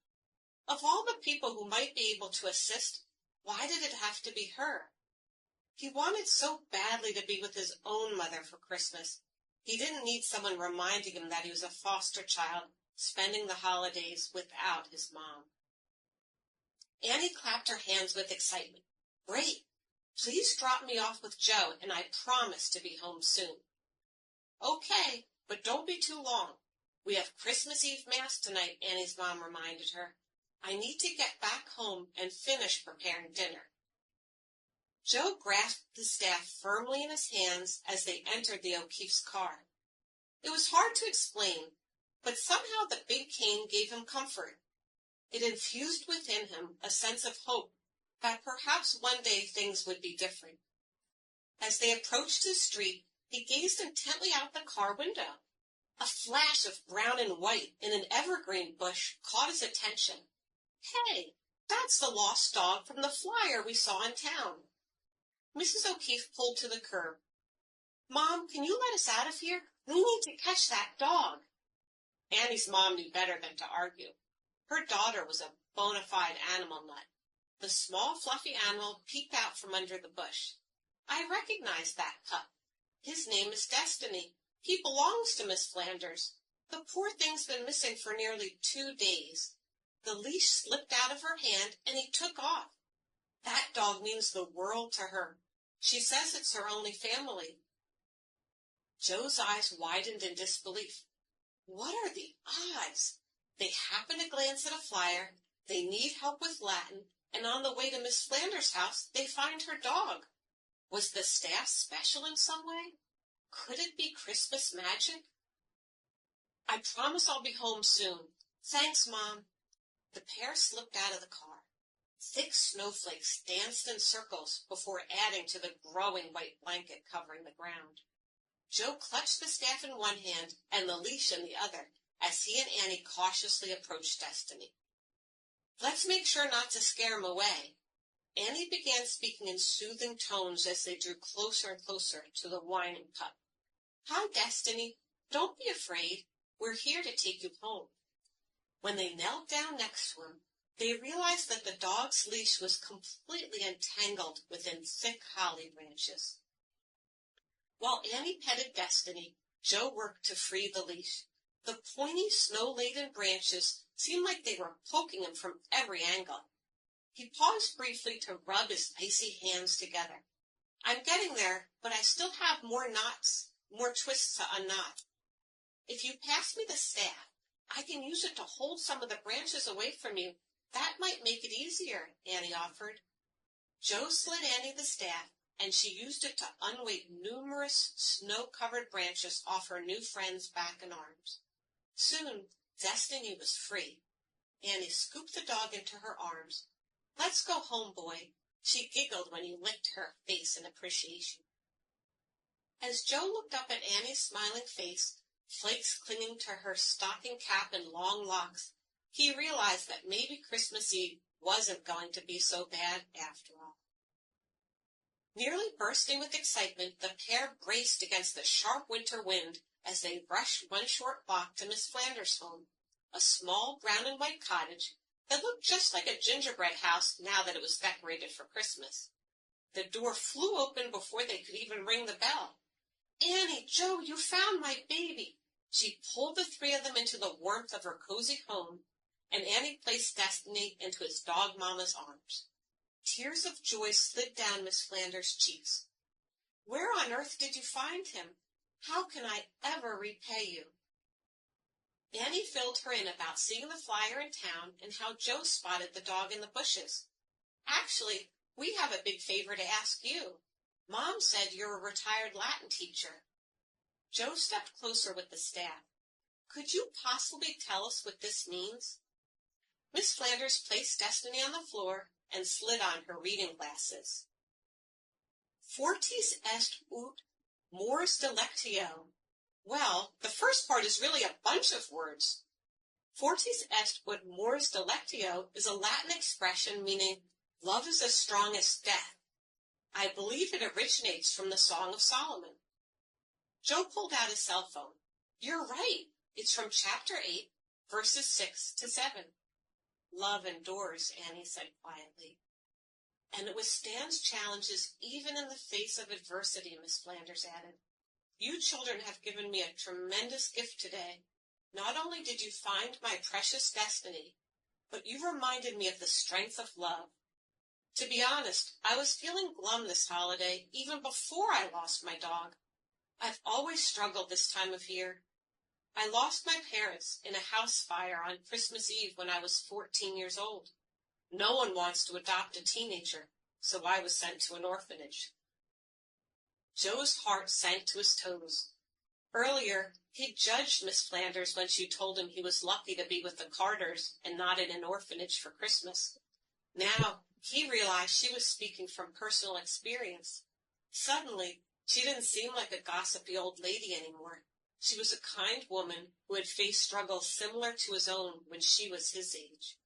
Of all the people who might be able to assist, why did it have to be her? He wanted so badly to be with his own mother for Christmas. He didn't need someone reminding him that he was a foster child, spending the holidays without his mom. Annie clapped her hands with excitement. Great! Please drop me off with Joe, and I promise to be home soon. Okay, but don't be too long. We have Christmas Eve Mass tonight, Annie's mom reminded her. I need to get back home and finish preparing dinner. Joe grasped the staff firmly in his hands as they entered the O'Keefe's car. It was hard to explain, but somehow the big cane gave him comfort. It infused within him a sense of hope that perhaps one day things would be different. As they approached the street, he gazed intently out the car window. A flash of brown and white in an evergreen bush caught his attention. Hey, that's the lost dog from the flyer we saw in town. Mrs. O'Keefe pulled to the curb. Mom, can you let us out of here? We need to catch that dog. Annie's mom knew better than to argue. Her daughter was a bona fide animal nut. The small, fluffy animal peeked out from under the bush. I recognize that pup. His name is Destiny. He belongs to Miss Flanders. The poor thing's been missing for nearly 2 days. The leash slipped out of her hand, and he took off. That dog means the world to her. She says it's her only family." Joe's eyes widened in disbelief. What are the odds? They happen to glance at a flyer, they need help with Latin, and on the way to Miss Flanders' house, they find her dog. Was the staff special in some way? Could it be Christmas magic? "I promise I'll be home soon. Thanks, Mom." The pair slipped out of the car. Thick snowflakes danced in circles before adding to the growing white blanket covering the ground. Joe clutched the staff in one hand and the leash in the other as he and Annie cautiously approached Destiny. "Let's make sure not to scare him away." Annie began speaking in soothing tones as they drew closer and closer to the whining pup. "Hi, Destiny. Don't be afraid. We're here to take you home." When they knelt down next to him, they realized that the dog's leash was completely entangled within thick holly branches. While Annie petted Destiny, Joe worked to free the leash. The pointy, snow-laden branches seemed like they were poking him from every angle. He paused briefly to rub his icy hands together. "I'm getting there, but I still have more knots, more twists to unknot. If you pass me the staff, I can use it to hold some of the branches away from you. That might make it easier," Annie offered. Joe slid Annie the staff, and she used it to unweight numerous snow-covered branches off her new friend's back and arms. Soon, Destiny was free. Annie scooped the dog into her arms. "Let's go home, boy." She giggled when he licked her face in appreciation. As Joe looked up at Annie's smiling face, flakes clinging to her stocking cap and long locks, he realized that maybe Christmas Eve wasn't going to be so bad after all. Nearly bursting with excitement, the pair braced against the sharp winter wind as they rushed one short block to Miss Flanders' home, a small brown and white cottage that looked just like a gingerbread house now that it was decorated for Christmas. The door flew open before they could even ring the bell. "Annie, Joe, you found my baby." She pulled the three of them into the warmth of her cozy home, and Annie placed Destiny into his dog mama's arms. Tears of joy slid down Miss Flanders' cheeks. "Where on earth did you find him? How can I ever repay you?" Annie filled her in about seeing the flyer in town and how Joe spotted the dog in the bushes. "Actually, we have a big favor to ask you. Mom said you're a retired Latin teacher." Joe stepped closer with the staff. "Could you possibly tell us what this means?" Miss Flanders placed Destiny on the floor and slid on her reading glasses. "Fortis est ut mors delectio." Well, the first part is really a bunch of words. Fortis est ut mors delectio is a Latin expression meaning love is as strong as death. I believe it originates from the Song of Solomon. Joe pulled out his cell phone. "You're right. It's from chapter 8, verses 6 to 7. "Love endures," Annie said quietly. "And it withstands challenges even in the face of adversity," Miss Flanders added. "You children have given me a tremendous gift today. Not only did you find my precious Destiny, but you reminded me of the strength of love. To be honest, I was feeling glum this holiday even before I lost my dog. I've always struggled this time of year. I lost my parents in a house fire on Christmas Eve when I was 14 years old. No one wants to adopt a teenager, so I was sent to an orphanage." Joe's heart sank to his toes. Earlier, he judged Miss Flanders when she told him he was lucky to be with the Carters and not in an orphanage for Christmas. Now, he realized she was speaking from personal experience. Suddenly, she didn't seem like a gossipy old lady anymore. She was a kind woman who had faced struggles similar to his own when she was his age.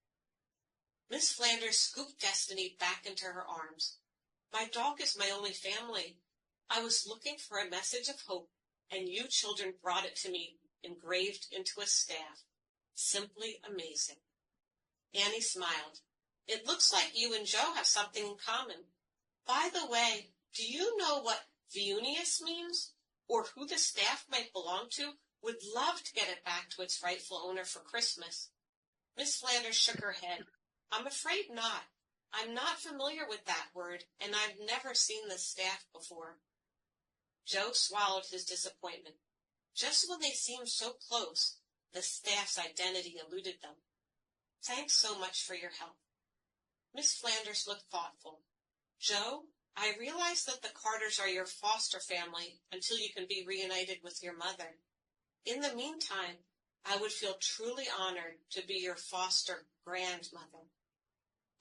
Miss Flanders scooped Destiny back into her arms. "My dog is my only family. I was looking for a message of hope, and you children brought it to me engraved into a staff. Simply amazing." Annie smiled. "It looks like you and Joe have something in common. By the way, Do you know what Viunius means, or who the staff might belong to? Would love to get it back to its rightful owner for Christmas. Miss Flanders shook her head. I'm afraid not. I'm not familiar with that word, and I've never seen the staff before. Joe swallowed his disappointment. Just when they seemed so close, the staff's identity eluded them. Thanks so much for your help. Miss Flanders looked thoughtful. Joe, I realize that the Carters are your foster family until you can be reunited with your mother. In the meantime, I would feel truly honored to be your foster grandmother.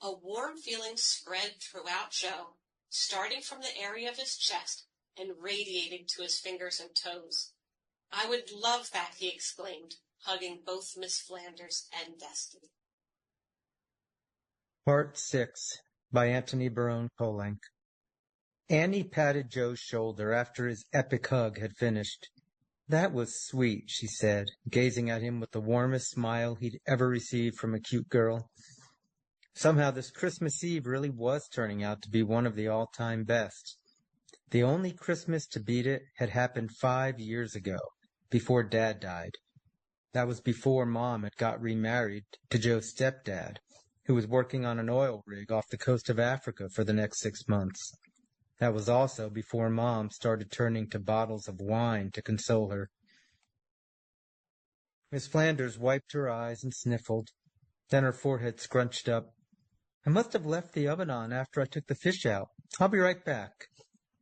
A warm feeling spread throughout Joe, starting from the area of his chest and radiating to his fingers and toes. I would love that, he exclaimed, hugging both Miss Flanders and Destiny. Part 6 by Tony Kolenc. Annie patted Joe's shoulder after his epic hug had finished. That was sweet, she said, gazing at him with the warmest smile he'd ever received from a cute girl. Somehow this Christmas Eve really was turning out to be one of the all-time best. The only Christmas to beat it had happened 5 years ago, before Dad died. That was before Mom had got remarried to Joe's stepdad, who was working on an oil rig off the coast of Africa for the next 6 months. That was also before Mom started turning to bottles of wine to console her. Miss Flanders wiped her eyes and sniffled. Then her forehead scrunched up. I must have left the oven on after I took the fish out. I'll be right back.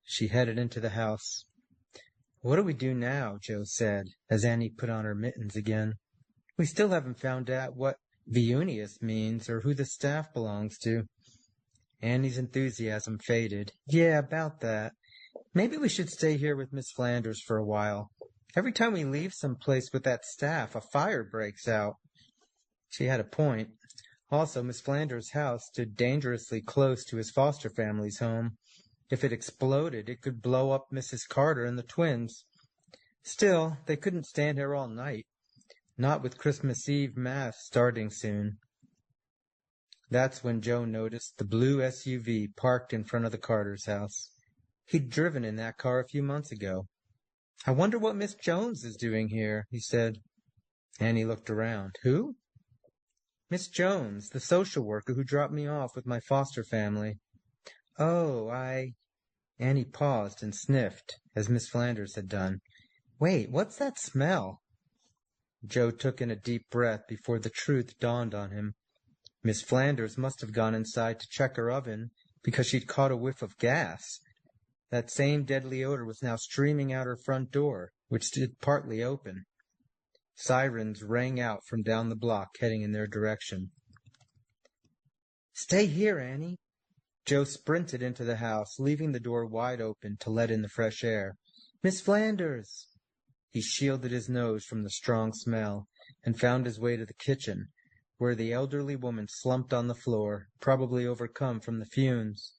She headed into the house. What do we do now? Joe said, as Annie put on her mittens again. We still haven't found out what Viunius means or who the staff belongs to. Annie's enthusiasm faded. Yeah, about that. Maybe we should stay here with Miss Flanders for a while. Every time we leave some place with that staff, a fire breaks out. She had a point. Also, Miss Flanders' house stood dangerously close to his foster family's home. If it exploded, it could blow up Mrs. Carter and the twins. Still, they couldn't stand here all night. Not with Christmas Eve Mass starting soon. That's when Joe noticed the blue SUV parked in front of the Carter's house. He'd driven in that car a few months ago. I wonder what Miss Jones is doing here, he said. Annie looked around. Who? Miss Jones, the social worker who dropped me off with my foster family. Oh, Annie paused and sniffed, as Miss Flanders had done. Wait, what's that smell? Joe took in a deep breath before the truth dawned on him. Miss Flanders must have gone inside to check her oven because she'd caught a whiff of gas. That same deadly odor was now streaming out her front door, which stood partly open. Sirens rang out from down the block, heading in their direction. Stay here, Annie. Joe sprinted into the house, leaving the door wide open to let in the fresh air. Miss Flanders! He shielded his nose from the strong smell and found his way to the kitchen, where the elderly woman slumped on the floor, probably overcome from the fumes.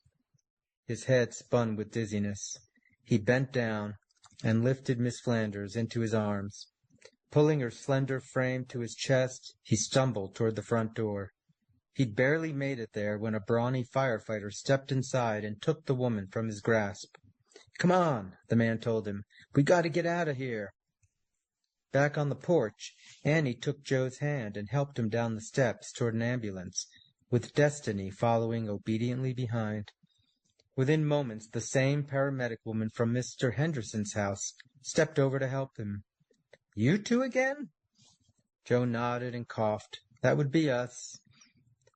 His head spun with dizziness. He bent down and lifted Miss Flanders into his arms. Pulling her slender frame to his chest, he stumbled toward the front door. He'd barely made it there when a brawny firefighter stepped inside and took the woman from his grasp. Come on, the man told him. We got to get out of here. Back on the porch, Annie took Joe's hand and helped him down the steps toward an ambulance, with Destiny following obediently behind. Within moments, the same paramedic woman from Mr. Henderson's house stepped over to help him. You two again? Joe nodded and coughed. That would be us.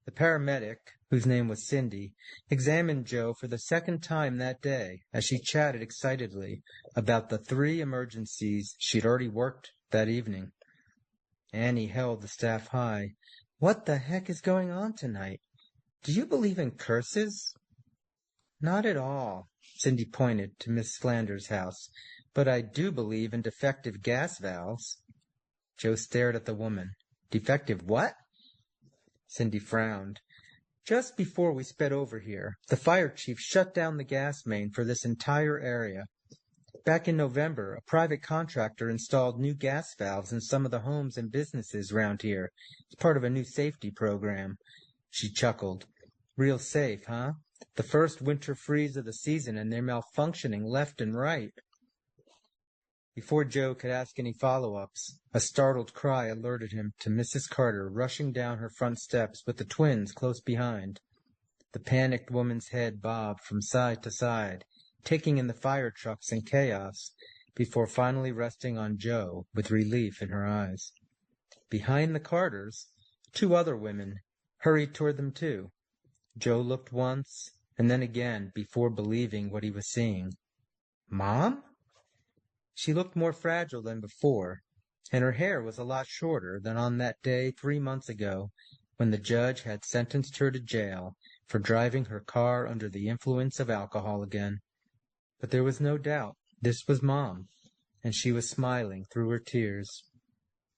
The paramedic, whose name was Cindy, examined Joe for the second time that day as she chatted excitedly about the 3 emergencies she'd already worked that evening. Annie held the staff high. What the heck is going on tonight? Do you believe in curses? Not at all, Cindy pointed to Miss Flanders' house, but I do believe in defective gas valves. Joe stared at the woman. Defective what? Cindy frowned. Just before we sped over here, the fire chief shut down the gas main for this entire area. Back in November, a private contractor installed new gas valves in some of the homes and businesses round here. It's part of a new safety program. She chuckled. Real safe, huh? The first winter freeze of the season, and they're malfunctioning left and right. Before Joe could ask any follow-ups, a startled cry alerted him to Mrs. Carter rushing down her front steps with the twins close behind. The panicked woman's head bobbed from side to side, taking in the fire trucks and chaos, before finally resting on Joe with relief in her eyes. Behind the Carters, 2 other women hurried toward them too. Joe looked once, and then again, before believing what he was seeing. Mom? She looked more fragile than before, and her hair was a lot shorter than on that day 3 months ago when the judge had sentenced her to jail for driving her car under the influence of alcohol again. But there was no doubt this was Mom, and she was smiling through her tears.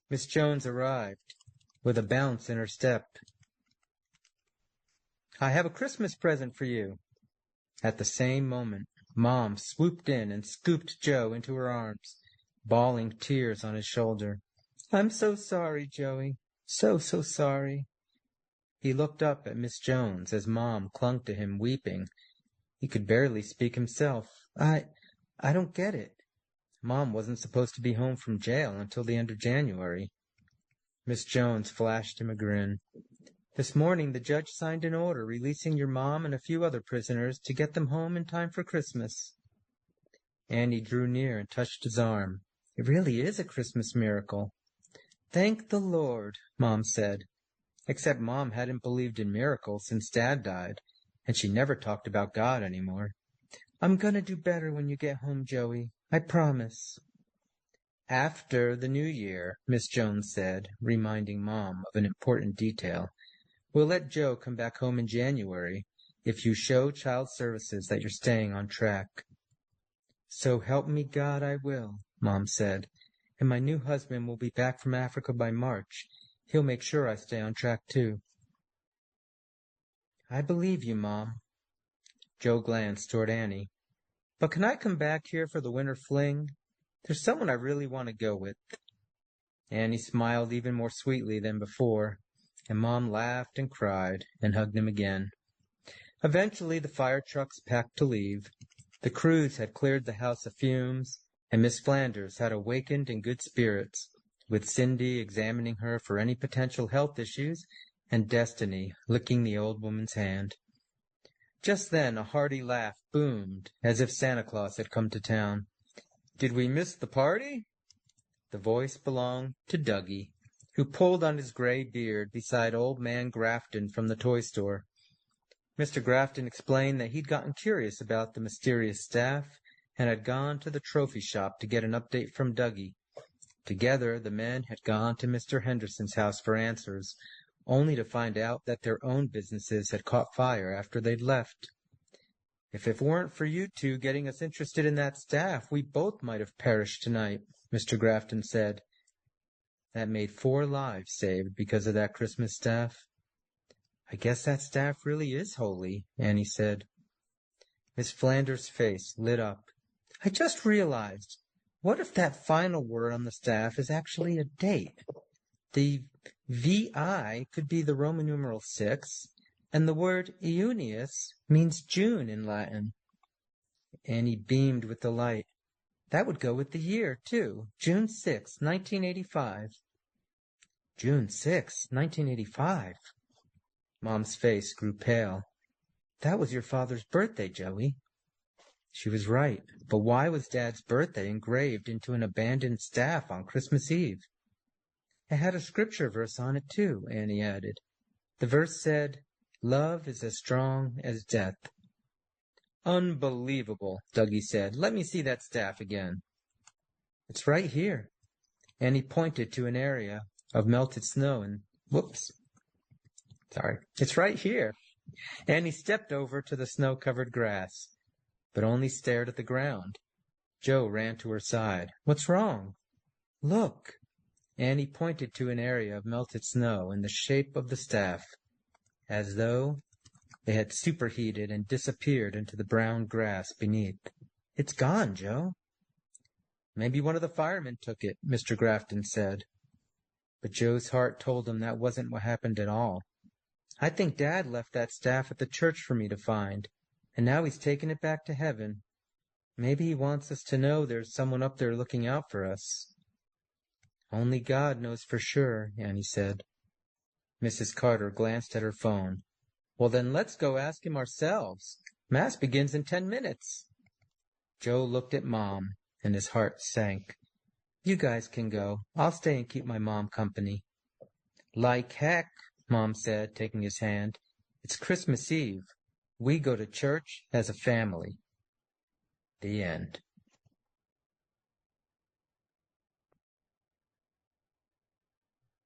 Miss Jones arrived, with a bounce in her step. I have a Christmas present for you. At the same moment, Mom swooped in and scooped Joe into her arms, bawling tears on his shoulder. I'm so sorry, Joey. So sorry. He looked up at Miss Jones as Mom clung to him, weeping. He could barely speak himself. I don't get it. Mom wasn't supposed to be home from jail until the end of January. Miss Jones flashed him a grin. This morning the judge signed an order releasing your mom and a few other prisoners to get them home in time for Christmas. Annie drew near and touched his arm. It really is a Christmas miracle. Thank the Lord, Mom said. Except Mom hadn't believed in miracles since Dad died, and she never talked about God anymore. I'm gonna do better when you get home, Joey. I promise. After the New Year, Miss Jones said, reminding Mom of an important detail. We'll let Joe come back home in January if you show Child Services that you're staying on track. So help me God, I will, Mom said, and my new husband will be back from Africa by March. He'll make sure I stay on track, too. I believe you, Mom. Joe glanced toward Annie. But can I come back here for the winter fling? There's someone I really want to go with. Annie smiled even more sweetly than before, and Mom laughed and cried and hugged him again. Eventually the fire trucks packed to leave. The crews had cleared the house of fumes, and Miss Flanders had awakened in good spirits, with Cindy examining her for any potential health issues and Destiny licking the old woman's hand. Just then a hearty laugh boomed, as if Santa Claus had come to town. Did we miss the party? The voice belonged to Dougie, who pulled on his gray beard beside Old Man Grafton from the toy store. Mr. Grafton explained that he'd gotten curious about the mysterious staff and had gone to the trophy shop to get an update from Dougie. Together, the men had gone to Mr. Henderson's house for answers, only to find out that their own businesses had caught fire after they'd left. If it weren't for you two getting us interested in that staff, we both might have perished tonight, Mr. Grafton said. That made 4 lives saved because of that Christmas staff. I guess that staff really is holy, Annie said. Miss Flanders' face lit up. I just realized, what if that final word on the staff is actually a date? The VI could be the Roman numeral 6, and the word Iunius means June in Latin. Annie beamed with delight. That would go with the year, too. June 6, 1985. June 6, 1985. Mom's face grew pale. That was your father's birthday, Joey. She was right, but why was Dad's birthday engraved into an abandoned staff on Christmas Eve? It had a scripture verse on it, too, Annie added. The verse said, Love is as strong as death. Unbelievable, Dougie said. Let me see that staff again. It's right here. Annie pointed to an area of melted snow and, it's right here. Annie stepped over to the snow-covered grass, but only stared at the ground. Joe ran to her side. What's wrong? Look. Annie pointed to an area of melted snow in the shape of the staff, as though they had superheated and disappeared into the brown grass beneath. It's gone, Joe. Maybe one of the firemen took it, Mr. Grafton said. But Joe's heart told him that wasn't what happened at all. I think Dad left that staff at the church for me to find, and now he's taken it back to heaven. Maybe he wants us to know there's someone up there looking out for us. Only God knows for sure, Annie said. Mrs. Carter glanced at her phone. Well, then let's go ask him ourselves. Mass begins in 10 minutes. Joe looked at Mom, and his heart sank. You guys can go. I'll stay and keep my mom company. Like heck, Mom said, taking his hand. It's Christmas Eve. We go to church as a family. The end.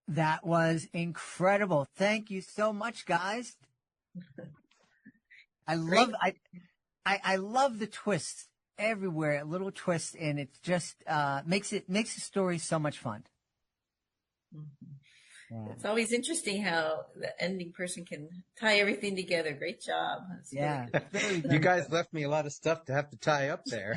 That was incredible. Thank you so much, guys. I love the twists everywhere, little twists, and it just makes the story so much fun. Yeah. It's always interesting how the ending person can tie everything together. Great job. That's yeah. really You guys left me a lot of stuff to have to tie up there.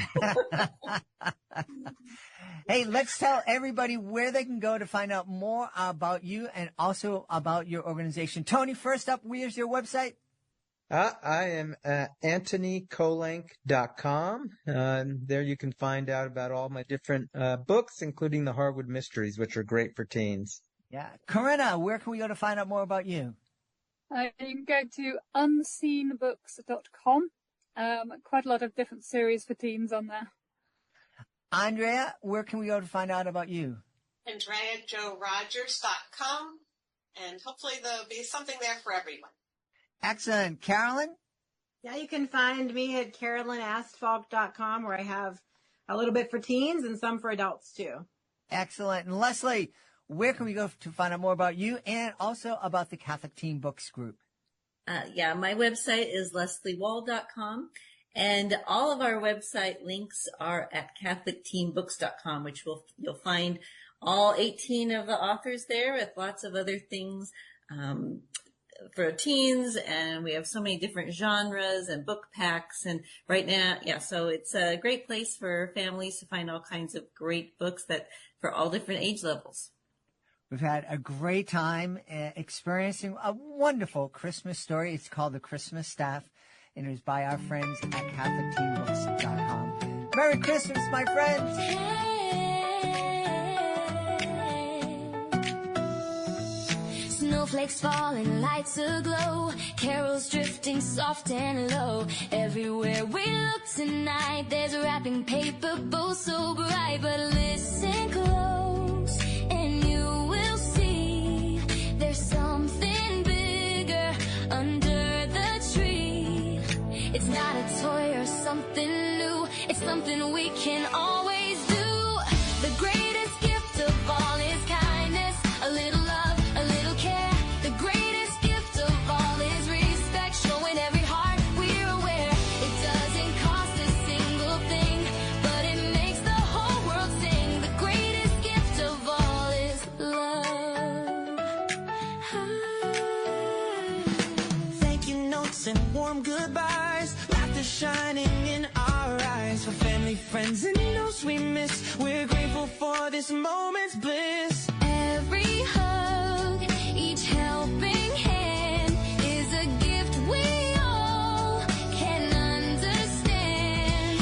Hey, let's tell everybody where they can go to find out more about you and also about your organization. Tony, first up, where's your website? I am at AntonyKolenc.com. There you can find out about all my different books, including the Harwood Mysteries, which are great for teens. Yeah. Corinna, where can we go to find out more about you? You can go to unseenbooks.com. Quite a lot of different series for teens on there. Andrea, where can we go to find out about you? AndreaJoRogers.com, and hopefully there'll be something there for everyone. Excellent. Carolyn? Yeah, you can find me at CarolynAstfalk.com, where I have a little bit for teens and some for adults too. Excellent. And Leslea, where can we go to find out more about you and also about the Catholic Teen Books Group? My website is LeslieWahl.com, and all of our website links are at CatholicTeenBooks.com, which you'll find all 18 of the authors there with lots of other things for teens, and we have so many different genres and book packs. And right now, so it's a great place for families to find all kinds of great books that for all different age levels. We've had a great time experiencing a wonderful Christmas story. It's called The Christmas Staff, and it was by our friends at CatholicTeenBooks.com. Merry Christmas, my friends! Snowflakes falling, lights aglow, carols drifting soft and low. Everywhere we look tonight, there's wrapping paper bows so bright. But listen close, and you will see there's something bigger under the tree. It's not a toy or something new, it's something we can always do. The greatest gift of all is kindness, a little love, a little care. The greatest gift of all is respect, showing every heart we're aware. It doesn't cost a single thing, but it makes the whole world sing. The greatest gift of all is love. Thank you notes and warm goodbyes, laughter shining in our eyes. For family, friends, and those we miss, we're grateful for this moment's bliss. Every hug, each helping hand is a gift we all can understand.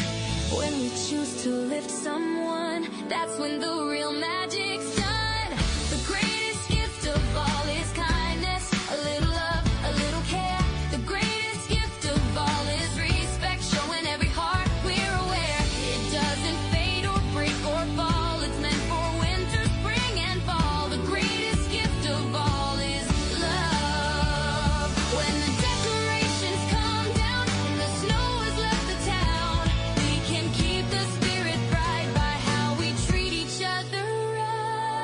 When we choose to lift someone, that's when the real magic's done. The greatest gift of all is kindness, a little love, a little care. The greatest gift of all is respect, showing every heart we're aware. It doesn't fade or break or fall, it's meant for winter, spring, and fall. The greatest gift of all is love. When the decorations come down and the snow has left the town, we can keep the spirit bright by how we treat each other right.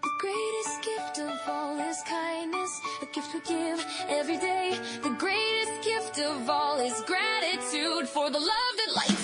The greatest gift of all is kindness, a gift we give every day. The greatest gift of all is gratitude for the love that life